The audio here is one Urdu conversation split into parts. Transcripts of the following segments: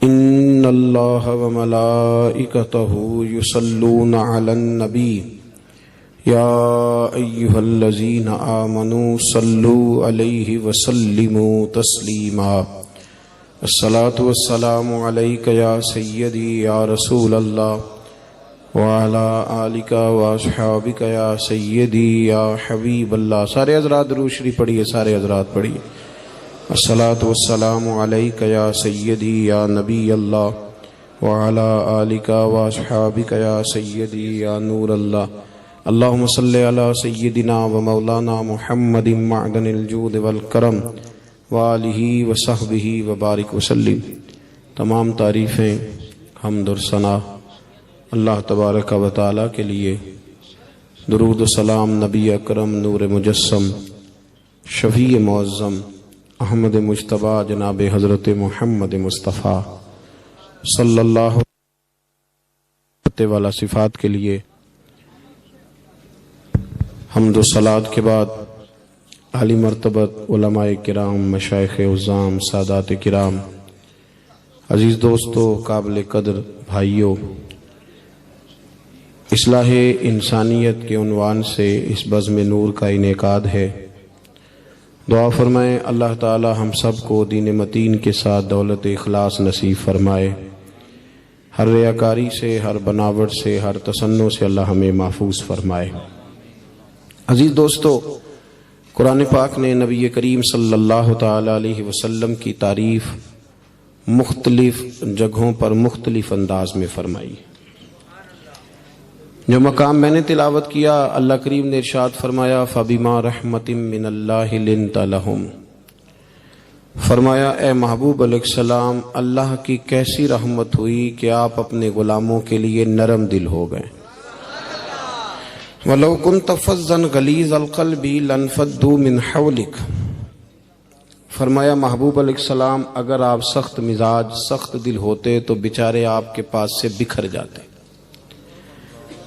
ان اللہ وملائکتہ یصلون علی النبی یا ایھا الذین آمنوا صلوا علیہ وسلموا تسلیما الصلاۃ والسلام علیک یا سیدی یا رسول اللہ وعلی آلک واصحابک یا سیدی یا حبیب اللہ۔ سارے حضرات درود شریف پڑھیے، سارے حضرات پڑھیے۔ الصلاۃ والسلام علیک یا سیدی یا نبی اللہ وعلی آلک واصحابک یا سیدی یا نور اللہ۔ اللہم صلی علی سیدنا و مولانا محمد معدن الجود والکرم وآلہ وصحبہ وبارک وسلم۔ تمام تعریفیں، حمد و ثنا اللہ تبارک و تعالی کے لیے۔ درود و سلام نبی اکرم نور مجسم شفیع معظم احمد مجتبی جناب حضرت محمد مصطفیٰ صلی اللہ علیہ والا صفات کے لیے۔ حمد و صلات کے بعد عالی مرتبت علماء کرام، مشائخ عظام، سادات کرام، عزیز دوستو، قابل قدر بھائیوں، اصلاح انسانیت کے عنوان سے اس بزم نور کا انعقاد ہے۔ دعا فرمائیں اللہ تعالی ہم سب کو دین متین کے ساتھ دولت اخلاص نصیب فرمائے، ہر ریاکاری سے، ہر بناوٹ سے، ہر تصنع سے اللہ ہمیں محفوظ فرمائے۔ عزیز دوستو، قرآن پاک نے نبی کریم صلی اللہ تعالی علیہ وسلم کی تعریف مختلف جگہوں پر مختلف انداز میں فرمائی۔ جو مقام میں نے تلاوت کیا، اللہ کریم نے ارشاد فرمایا فَبِمَا رَحْمَةٍ مِّنَ اللَّهِ لِنْتَ لَهُمْ، فرمایا اے محبوب علیہ السلام، اللہ کی کیسی رحمت ہوئی کہ آپ اپنے غلاموں کے لیے نرم دل ہو گئے۔ وَلَوْ كُنْتَ فَظًّا غَلِيظَ الْقَلْبِ لَانفَضُّوا مِنْ حَوْلِكَ، فرمایا محبوب علیہ السلام اگر آپ سخت مزاج، سخت دل ہوتے تو بیچارے آپ کے پاس سے بکھر جاتے۔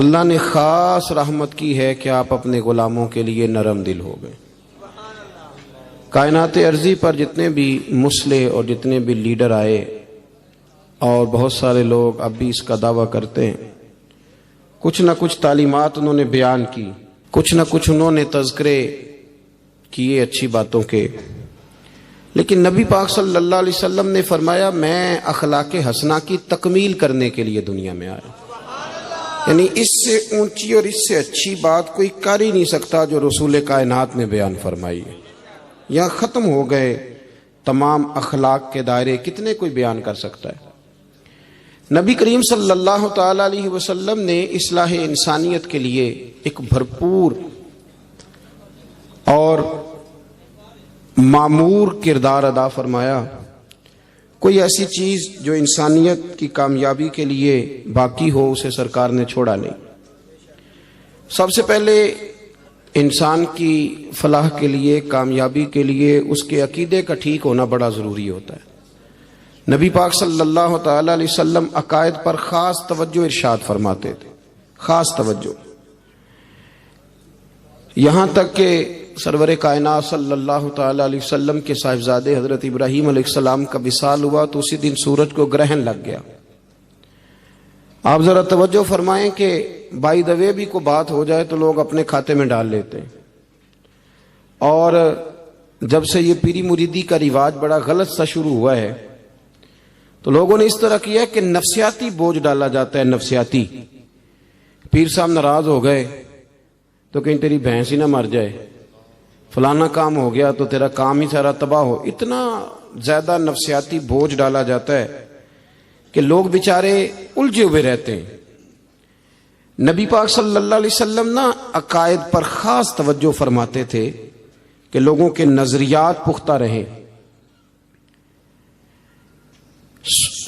اللہ نے خاص رحمت کی ہے کہ آپ اپنے غلاموں کے لیے نرم دل ہو گئے۔ کائنات ارضی پر جتنے بھی مصلح اور جتنے بھی لیڈر آئے، اور بہت سارے لوگ اب بھی اس کا دعویٰ کرتے ہیں، کچھ نہ کچھ تعلیمات انہوں نے بیان کی، کچھ نہ کچھ انہوں نے تذکرے کیے اچھی باتوں کے، لیکن نبی پاک صلی اللہ علیہ وسلم نے فرمایا میں اخلاق حسنہ کی تکمیل کرنے کے لیے دنیا میں آیا۔ یعنی اس سے اونچی اور اس سے اچھی بات کوئی کر ہی نہیں سکتا جو رسول کائنات نے بیان فرمائی ہے۔ یہاں ختم ہو گئے تمام اخلاق کے دائرے، کتنے کوئی بیان کر سکتا ہے۔ نبی کریم صلی اللہ تعالی علیہ وسلم نے اصلاح انسانیت کے لیے ایک بھرپور اور معمور کردار ادا فرمایا۔ کوئی ایسی چیز جو انسانیت کی کامیابی کے لیے باقی ہو اسے سرکار نے چھوڑا نہیں۔ سب سے پہلے انسان کی فلاح کے لیے، کامیابی کے لیے اس کے عقیدے کا ٹھیک ہونا بڑا ضروری ہوتا ہے۔ نبی پاک صلی اللہ تعالی علیہ وسلم عقائد پر خاص توجہ ارشاد فرماتے تھے، خاص توجہ، یہاں تک کہ سرور کائنات صلی اللہ تعالی علیہ وسلم کے صاحبزادے حضرت ابراہیم علیہ السلام کا وصال ہوا تو اسی دن سورج کو گرہن لگ گیا۔ آپ ذرا توجہ فرمائیں کہ بائی دا وے بھی کوئی بات ہو جائے تو لوگ اپنے کھاتے میں ڈال لیتے ہیں، اور جب سے یہ پیری مریدی کا رواج بڑا غلط سا شروع ہوا ہے تو لوگوں نے اس طرح کیا کہ نفسیاتی بوجھ ڈالا جاتا ہے۔ نفسیاتی، پیر صاحب ناراض ہو گئے تو کہیں تیری بھینس ہی نہ مر جائے، فلانا کام ہو گیا تو تیرا کام ہی سارا تباہ ہو۔ اتنا زیادہ نفسیاتی بوجھ ڈالا جاتا ہے کہ لوگ بیچارے الجھے ہوئے رہتے ہیں۔ نبی پاک صلی اللہ علیہ وسلم نا عقائد پر خاص توجہ فرماتے تھے کہ لوگوں کے نظریات پختہ رہیں۔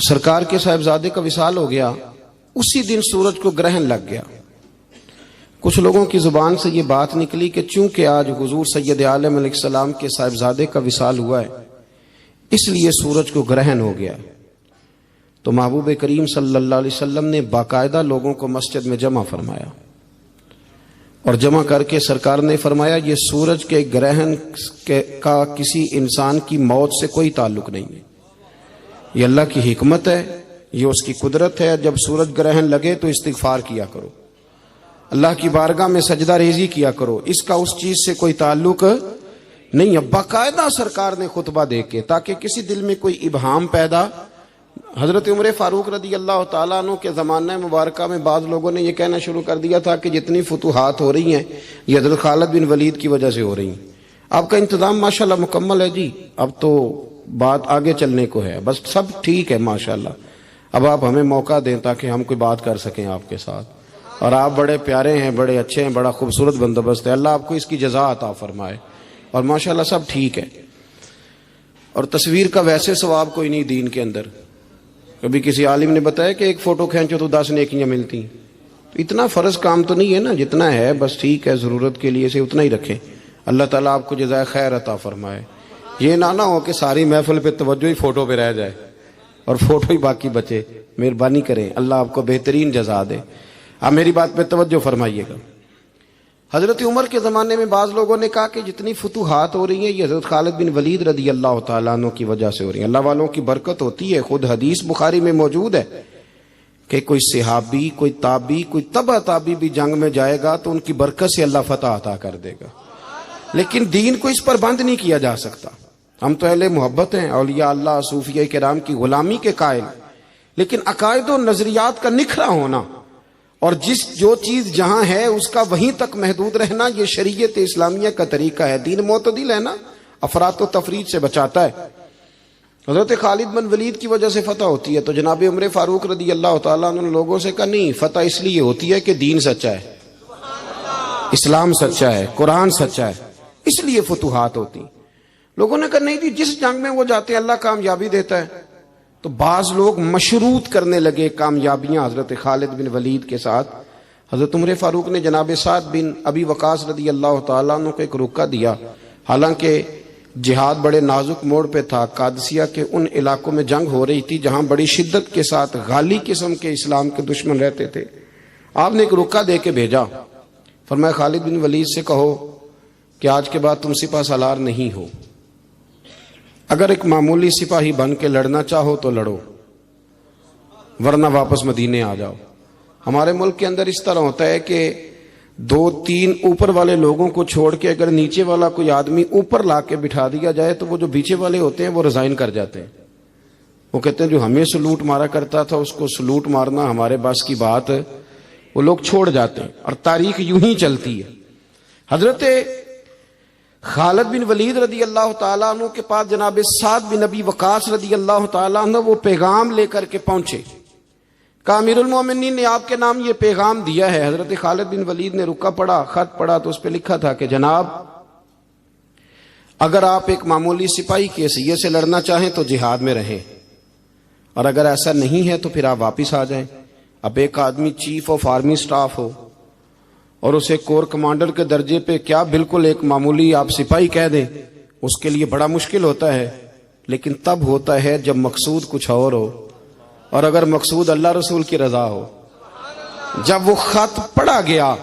سرکار کے صاحبزادے کا وصال ہو گیا، اسی دن سورج کو گرہن لگ گیا۔ کچھ لوگوں کی زبان سے یہ بات نکلی کہ چونکہ آج حضور سید عالم علیہ السلام کے صاحبزادے کا وصال ہوا ہے اس لیے سورج کو گرہن ہو گیا۔ تو محبوب کریم صلی اللہ علیہ وسلم نے باقاعدہ لوگوں کو مسجد میں جمع فرمایا، اور جمع کر کے سرکار نے فرمایا یہ سورج کے گرہن کا کسی انسان کی موت سے کوئی تعلق نہیں ہے، یہ اللہ کی حکمت ہے، یہ اس کی قدرت ہے۔ جب سورج گرہن لگے تو استغفار کیا کرو، اللہ کی بارگاہ میں سجدہ ریزی کیا کرو، اس کا اس چیز سے کوئی تعلق نہیں ہے۔ باقاعدہ سرکار نے خطبہ دے کے، تاکہ کسی دل میں کوئی ابہام پیدا۔ حضرت عمر فاروق رضی اللہ تعالیٰ عنہ کے زمانہ مبارکہ میں بعض لوگوں نے یہ کہنا شروع کر دیا تھا کہ جتنی فتوحات ہو رہی ہیں یہ حضرت خالد بن ولید کی وجہ سے ہو رہی ہیں۔ آپ کا انتظام ماشاءاللہ مکمل ہے جی، اب تو بات آگے چلنے کو ہے، بس سب ٹھیک ہے ماشاءاللہ۔ اب آپ ہمیں موقع دیں تاکہ ہم کوئی بات کر سکیں آپ کے ساتھ، اور آپ بڑے پیارے ہیں، بڑے اچھے ہیں، بڑا خوبصورت بندوبست ہے، اللہ آپ کو اس کی جزا عطا فرمائے، اور ماشاءاللہ سب ٹھیک ہے۔ اور تصویر کا ویسے ثواب کوئی نہیں دین کے اندر۔ کبھی کسی عالم نے بتایا کہ ایک فوٹو کھینچو تو 10 نیکیاں ملتی ہیں، تو اتنا فرض کام تو نہیں ہے نا، جتنا ہے بس ٹھیک ہے، ضرورت کے لیے سے اتنا ہی رکھیں۔ اللہ تعالیٰ آپ کو جزائے خیر عطا فرمائے۔ یہ نہ ہو کہ ساری محفل پہ توجہ ہی فوٹو پہ رہ جائے اور فوٹو ہی باقی بچے، مہربانی کریں، اللہ آپ کو بہترین جزا دے۔ آپ میری بات پہ توجہ فرمائیے گا۔ حضرت عمر کے زمانے میں بعض لوگوں نے کہا کہ جتنی فتوحات ہو رہی ہیں یہ حضرت خالد بن ولید رضی اللہ تعالیٰ عنہ کی وجہ سے ہو رہی ہیں، اللہ والوں کی برکت ہوتی ہے۔ خود حدیث بخاری میں موجود ہے کہ کوئی صحابی، کوئی تابعی، کوئی تبع تابعی بھی جنگ میں جائے گا تو ان کی برکت سے اللہ فتح عطا کر دے گا، لیکن دین کو اس پر بند نہیں کیا جا سکتا۔ ہم تو اہل محبت ہیں، اولیاء اللہ، صوفیاء کرام کی غلامی کے قائل، لیکن عقائد و نظریات کا نکھرا ہونا اور جو چیز جہاں ہے اس کا وہیں تک محدود رہنا، یہ شریعت اسلامیہ کا طریقہ ہے۔ دین معتدل ہے نا، افراط و تفریط سے بچاتا ہے۔ حضرت خالد بن ولید کی وجہ سے فتح ہوتی ہے تو جناب عمر فاروق رضی اللہ تعالیٰ عنہ نے لوگوں سے کہا نہیں، فتح اس لیے ہوتی ہے کہ دین سچا ہے، اسلام سچا ہے، قرآن سچا ہے، اس لیے فتوحات ہوتی۔ لوگوں نے کہا نہیں جی، جس جنگ میں وہ جاتے ہیں اللہ کامیابی دیتا ہے۔ تو بعض لوگ مشروط کرنے لگے کامیابیاں حضرت خالد بن ولید کے ساتھ۔ حضرت عمر فاروق نے جناب سعد بن ابی وقاص رضی اللہ تعالیٰ عنہ کو ایک رکا دیا، حالانکہ جہاد بڑے نازک موڑ پہ تھا، قادسیہ کے ان علاقوں میں جنگ ہو رہی تھی جہاں بڑی شدت کے ساتھ غالی قسم کے اسلام کے دشمن رہتے تھے۔ آپ نے ایک رکا دے کے بھیجا، فرمایا خالد بن ولید سے کہو کہ آج کے بعد تم سپہ سالار نہیں ہو، اگر ایک معمولی سپاہی بن کے لڑنا چاہو تو لڑو، ورنہ واپس مدینے آ جاؤ۔ ہمارے ملک کے اندر اس طرح ہوتا ہے کہ 2-3 اوپر والے لوگوں کو چھوڑ کے اگر نیچے والا کوئی آدمی اوپر لا کے بٹھا دیا جائے تو وہ جو پیچھے والے ہوتے ہیں وہ ریزائن کر جاتے ہیں، وہ کہتے ہیں جو ہمیں سلوٹ مارا کرتا تھا اس کو سلوٹ مارنا ہمارے بس کی بات، وہ لوگ چھوڑ جاتے ہیں، اور تاریخ یوں ہی چلتی ہے۔ حضرت خالد بن ولید رضی اللہ تعالیٰ عنہ کے پاس جناب سعد بن ابی وقاص رضی اللہ تعالیٰ عنہ وہ پیغام لے کر کے پہنچے، کہا امیر المومنین نے آپ کے نام یہ پیغام دیا ہے۔ حضرت خالد بن ولید نے رکا پڑھا، خط پڑھا تو اس پہ لکھا تھا کہ جناب اگر آپ ایک معمولی سپاہی کی حیثیت سے لڑنا چاہیں تو جہاد میں رہیں، اور اگر ایسا نہیں ہے تو پھر آپ واپس آ جائیں۔ اب ایک آدمی چیف آف آرمی سٹاف ہو اور اسے کور کمانڈر کے درجے پہ کیا بالکل ایک معمولی آپ سپاہی کہہ دیں، اس کے لیے بڑا مشکل ہوتا ہے، لیکن تب ہوتا ہے جب مقصود کچھ اور ہو، اور اگر مقصود اللہ رسول کی رضا ہو۔ جب وہ خط پڑھا گیا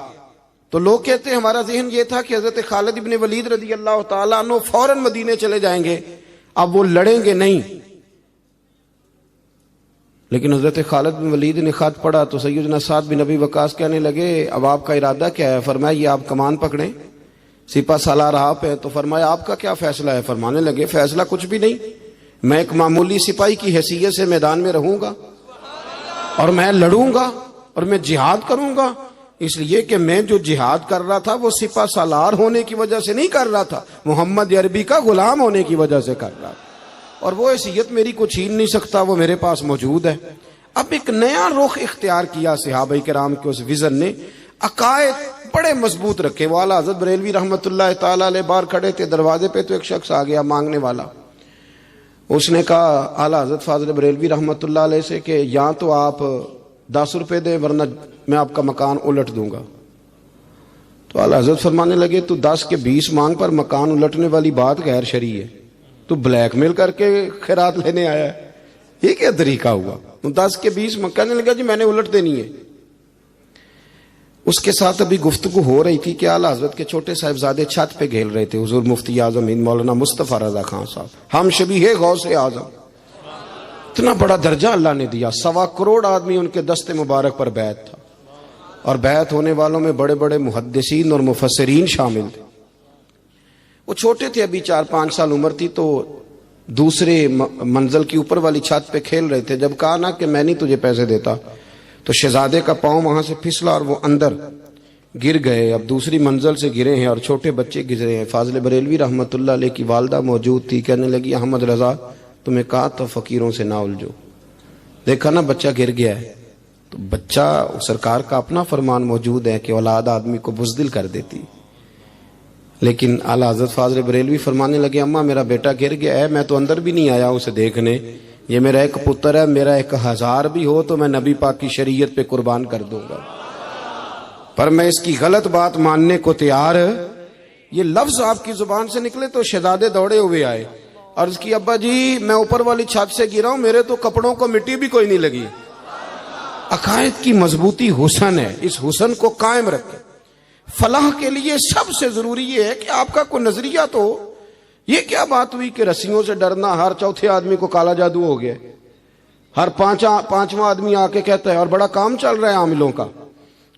تو لوگ کہتے ہیں ہمارا ذہن یہ تھا کہ حضرت خالد بن ولید رضی اللہ تعالیٰ عنہ فوراً مدینے چلے جائیں گے، اب وہ لڑیں گے نہیں۔ لیکن حضرت خالد بن ولید نے خط پڑھا تو سیدنا سعد بن ابی وقاص کہنے لگے اب آپ کا ارادہ کیا ہے؟ فرمایا یہ آپ کمان پکڑیں، سپہ سالار آپ ہیں۔ تو فرمایا آپ کا کیا فیصلہ ہے؟ فرمانے لگے فیصلہ کچھ بھی نہیں، میں ایک معمولی سپاہی کی حیثیت سے میدان میں رہوں گا اور میں لڑوں گا اور میں جہاد کروں گا، اس لیے کہ میں جو جہاد کر رہا تھا وہ سپہ سالار ہونے کی وجہ سے نہیں کر رہا تھا، محمد عربی کا غلام ہونے کی وجہ سے کر رہا تھا، اور وہ حیثیت میری کو چھین نہیں سکتا، وہ میرے پاس موجود ہے۔ اب ایک نیا رخ اختیار کیا صحابہ کرام کے اس وزن نے، عقائد بڑے مضبوط رکھے۔ وہ اعلیٰ حضرت بریلوی رحمۃ اللہ تعالیٰ علیہ باہر کھڑے تھے، دروازے پہ تو ایک شخص آ گیا مانگنے والا، اس نے کہا اعلیٰ حضرت فاضل بریلوی رحمۃ اللہ علیہ سے کہ یا تو آپ 10 روپے دیں ورنہ میں آپ کا مکان الٹ دوں گا۔ تو اعلیٰ حضرت فرمانے لگے تو 10 کے 20 مانگ پر مکان الٹنے والی بات غیر شرعی ہے، تو بلیک میل کر کے خیرات لینے آیا ہے، یہ کیا طریقہ ہوا؟ 10 کے 20 کہنے لگا جی میں نے الٹ دینی ہے۔ اس کے ساتھ ابھی گفتگو ہو رہی تھی کہ اعلیٰ حضرت کے چھوٹے صاحبزادے چھت پہ کھیل رہے تھے، حضور مفتی اعظم ہند مولانا مصطفیٰ رضا خان صاحب، ہم شبیہ غوث اعظم، اتنا بڑا درجہ اللہ نے دیا. 1.25 کروڑ آدمی ان کے دست مبارک پر بیعت تھا, اور بیعت ہونے والوں میں بڑے بڑے محدثین اور مفسرین شامل تھے. وہ چھوٹے تھے, ابھی 4-5 سال عمر تھی, تو دوسرے منزل کی اوپر والی چھت پہ کھیل رہے تھے. جب کہا نا کہ میں نہیں تجھے پیسے دیتا, تو شہزادے کا پاؤں وہاں سے پھسلا اور وہ اندر گر گئے. اب دوسری منزل سے گرے ہیں اور چھوٹے بچے گزرے ہیں. فاضل بریلوی رحمۃ اللہ علیہ کی والدہ موجود تھی, کہنے لگی احمد رضا تمہیں کہا تو فقیروں سے نہ الجھو, دیکھا نا بچہ گر گیا ہے. تو بچہ, سرکار کا اپنا فرمان موجود ہے کہ اولاد آدمی کو بزدل کر دیتی, لیکن اعلیٰ حضرت فاضل بریلوی فرمانے لگے اماں میرا بیٹا گر گیا ہے, میں تو اندر بھی نہیں آیا اسے دیکھنے, یہ میرا ایک پتر ہے, میرا 1000 بھی ہو تو میں نبی پاک کی شریعت پہ قربان کر دوں گا, پر میں اس کی غلط بات ماننے کو تیار. یہ لفظ آپ کی زبان سے نکلے تو شہزادے دوڑے ہوئے آئے, عرض کی ابا جی میں اوپر والی چھت سے گرا ہوں, میرے تو کپڑوں کو مٹی بھی کوئی نہیں لگی. عقائد کی مضبوطی حسن ہے, اس حسن کو قائم رکھیں. فلاح کے لیے سب سے ضروری یہ ہے کہ آپ کا کوئی نظریہ تو ہو. یہ کیا بات ہوئی کہ رسیوں سے ڈرنا, ہر چوتھے آدمی کو کالا جادو ہو گیا, ہر پانچواں آدمی آ کے کہتا ہے, اور بڑا کام چل رہا ہے عاملوں کا.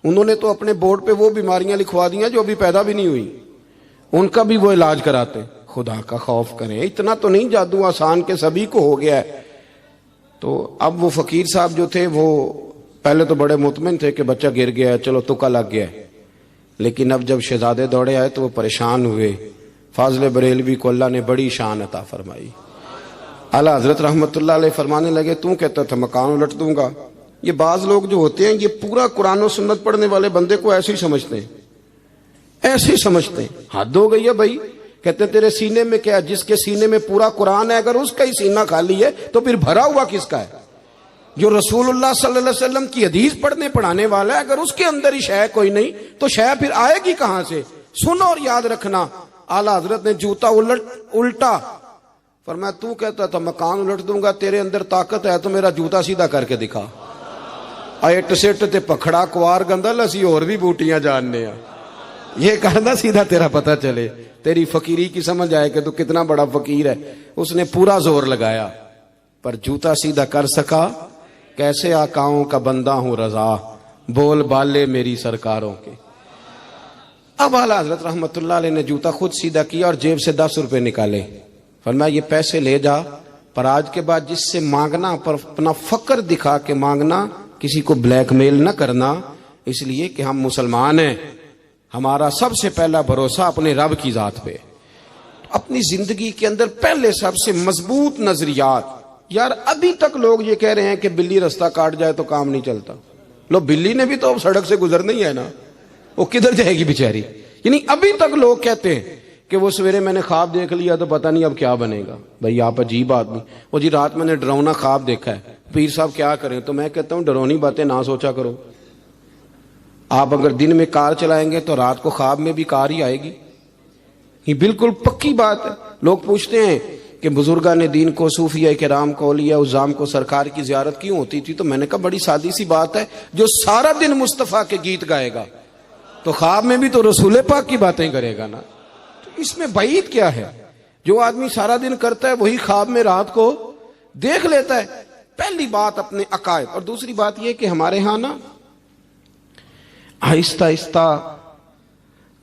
انہوں نے تو اپنے بورڈ پہ وہ بیماریاں لکھوا دی ہیں جو ابھی پیدا بھی نہیں ہوئی, ان کا بھی وہ علاج کراتے. خدا کا خوف کریں, اتنا تو نہیں جادو آسان کے سبھی کو ہو گیا ہے. تو اب وہ فقیر صاحب جو تھے وہ پہلے تو بڑے مطمئن تھے کہ بچہ گر گیا ہے, چلو تکا لگ گیا ہے, لیکن اب جب شہزادے دوڑے آئے تو وہ پریشان ہوئے. فاضل بریلوی کو اللہ نے بڑی شان عطا فرمائی. اعلیٰ حضرت رحمت اللہ علیہ فرمانے لگے تو کہتا تھا مکان الٹ دوں گا. یہ بعض لوگ جو ہوتے ہیں یہ پورا قرآن و سنت پڑھنے والے بندے کو ایسے ہی سمجھتے ہیں, ایسے ہی سمجھتے ہیں. حد ہو گئی ہے بھائی. کہتے ہیں تیرے سینے میں کیا, جس کے سینے میں پورا قرآن ہے اگر اس کا ہی سینہ خالی ہے تو پھر بھرا ہوا کس کا ہے؟ جو رسول اللہ صلی اللہ علیہ وسلم کی حدیث پڑھانے والا ہے, اگر اس کے اندر ہی شے کوئی نہیں تو شے پھر آئے گی کہاں سے؟ سنو اور یاد رکھنا, اعلیٰ حضرت نے جوتا الٹا فرمایا تو کہتا تھا مکان الٹ دوں گا, تیرے اندر طاقت ہے تو میرا جوتا سیدھا کر کے دکھا. اٹ سٹ تے پکھڑا کوار گندل اسی اور بھی بوٹیاں جاننے ہیں, یہ کرنا سیدھا تیرا پتہ چلے, تیری فقیری کی سمجھ آئے کہ تو کتنا بڑا فقیر ہے. اس نے پورا زور لگایا پر جوتا سیدھا کر سکا. کیسے آقاؤں کا بندہ ہوں رضا, بول بالے میری سرکاروں کے. اب اعلیٰ حضرت رحمت اللہ علیہ نے جوتا خود سیدھا کیا اور جیب سے 10 روپے نکالے. فرمایا یہ پیسے لے جا, پر آج کے بعد جس سے مانگنا پر اپنا فقر دکھا کے مانگنا, کسی کو بلیک میل نہ کرنا, اس لیے کہ ہم مسلمان ہیں, ہمارا سب سے پہلا بھروسہ اپنے رب کی ذات پہ. اپنی زندگی کے اندر پہلے سب سے مضبوط نظریات. یار ابھی تک لوگ یہ کہہ رہے ہیں کہ بلی رستہ کاٹ جائے تو کام نہیں چلتا. لو بلی نے بھی تو سڑک سے گزرنا ہی ہے نا, وہ کدھر جائے گی بیچاری. یعنی ابھی تک لوگ کہتے ہیں کہ وہ سویرے میں نے خواب دیکھ لیا تو پتہ نہیں اب کیا بنے گا. بھائی آپ عجیب آدمی. وہ جی رات میں نے ڈراؤنا خواب دیکھا ہے, پیر صاحب کیا کریں؟ تو میں کہتا ہوں ڈرونی باتیں نہ سوچا کرو. آپ اگر دن میں کار چلائیں گے تو رات کو خواب میں بھی کار ہی آئے گی. یہ بالکل پکی بات ہے. لوگ پوچھتے ہیں کہ بزرگان دین کو, صوفیہ کرام کو, اولیاء عظام کو سرکار کی زیارت کیوں ہوتی تھی؟ تو میں نے کہا بڑی سادی سی بات ہے, جو سارا دن مصطفیٰ کے گیت گائے گا تو خواب میں بھی تو رسول پاک کی باتیں کرے گا نا. تو اس میں بعید کیا ہے؟ جو آدمی سارا دن کرتا ہے وہی خواب میں رات کو دیکھ لیتا ہے. پہلی بات اپنے عقائد. اور دوسری بات یہ کہ ہمارے ہاں نا آہستہ آہستہ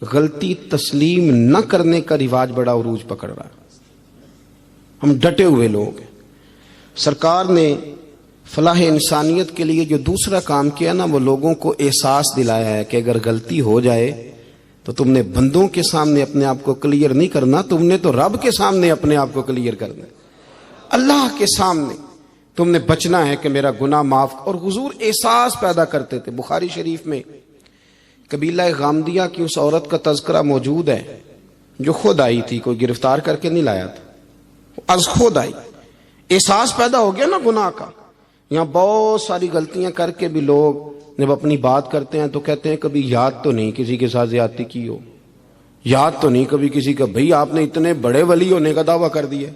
غلطی تسلیم نہ کرنے کا رواج بڑا عروج پکڑ رہا ہے. ہم ڈٹے ہوئے لوگ ہیں. سرکار نے فلاح انسانیت کے لیے جو دوسرا کام کیا نا, وہ لوگوں کو احساس دلایا ہے کہ اگر غلطی ہو جائے تو تم نے بندوں کے سامنے اپنے آپ کو کلیئر نہیں کرنا, تم نے تو رب کے سامنے اپنے آپ کو کلیئر کرنا ہے. اللہ کے سامنے تم نے بچنا ہے کہ میرا گناہ معاف. اور حضور احساس پیدا کرتے تھے. بخاری شریف میں قبیلہ غامدیہ کی اس عورت کا تذکرہ موجود ہے جو خود آئی تھی, کوئی گرفتار کر کے نہیں لایا تھا, از خود آئی. احساس پیدا ہو گیا نا گناہ کا. یہاں بہت ساری غلطیاں کر کے بھی لوگ جب اپنی بات کرتے ہیں تو کہتے ہیں کبھی یاد تو نہیں کسی کے ساتھ زیادتی کی ہو, یاد تو نہیں کبھی کسی کا. بھئی آپ نے اتنے بڑے ولی ہونے کا دعویٰ کر دیا.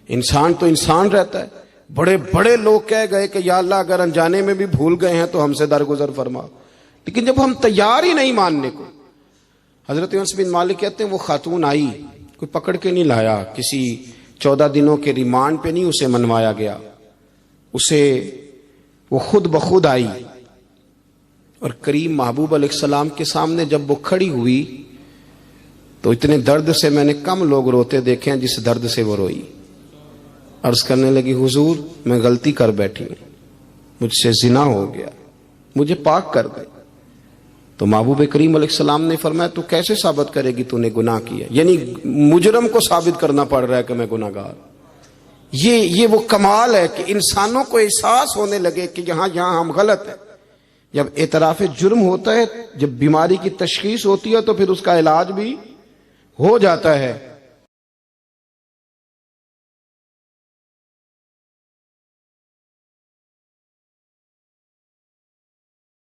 انسان تو انسان رہتا ہے. بڑے بڑے لوگ کہہ گئے کہ یا اللہ اگر انجانے میں بھی بھول گئے ہیں تو ہم سے درگزر فرما. لیکن جب ہم تیار ہی نہیں ماننے کو. حضرت انس بن مالک کہتے ہیں وہ خاتون آئی, کوئی پکڑ کے نہیں لایا, کسی 14 دنوں کے ریمانڈ پہ نہیں اسے منوایا گیا. اسے وہ خود بخود آئی، اور کریم محبوب علیہ السلام کے سامنے جب وہ کھڑی ہوئی تو اتنے درد سے میں نے کم لوگ روتے دیکھے ہیں جس درد سے وہ روئی۔ عرض کرنے لگی حضور میں غلطی کر بیٹھی ہوں، مجھ سے زنا ہو گیا، مجھے پاک کر دے۔ تو محبوب کریم علیہ السلام نے فرمایا تو کیسے ثابت کرے گی تو نے گناہ کیا؟ یعنی مجرم کو ثابت کرنا پڑ رہا ہے کہ میں گناہ گار۔ یہ وہ کمال ہے کہ انسانوں کو احساس ہونے لگے کہ یہاں ہم غلط ہیں۔ جب اعتراف جرم ہوتا ہے، جب بیماری کی تشخیص ہوتی ہے تو پھر اس کا علاج بھی ہو جاتا ہے۔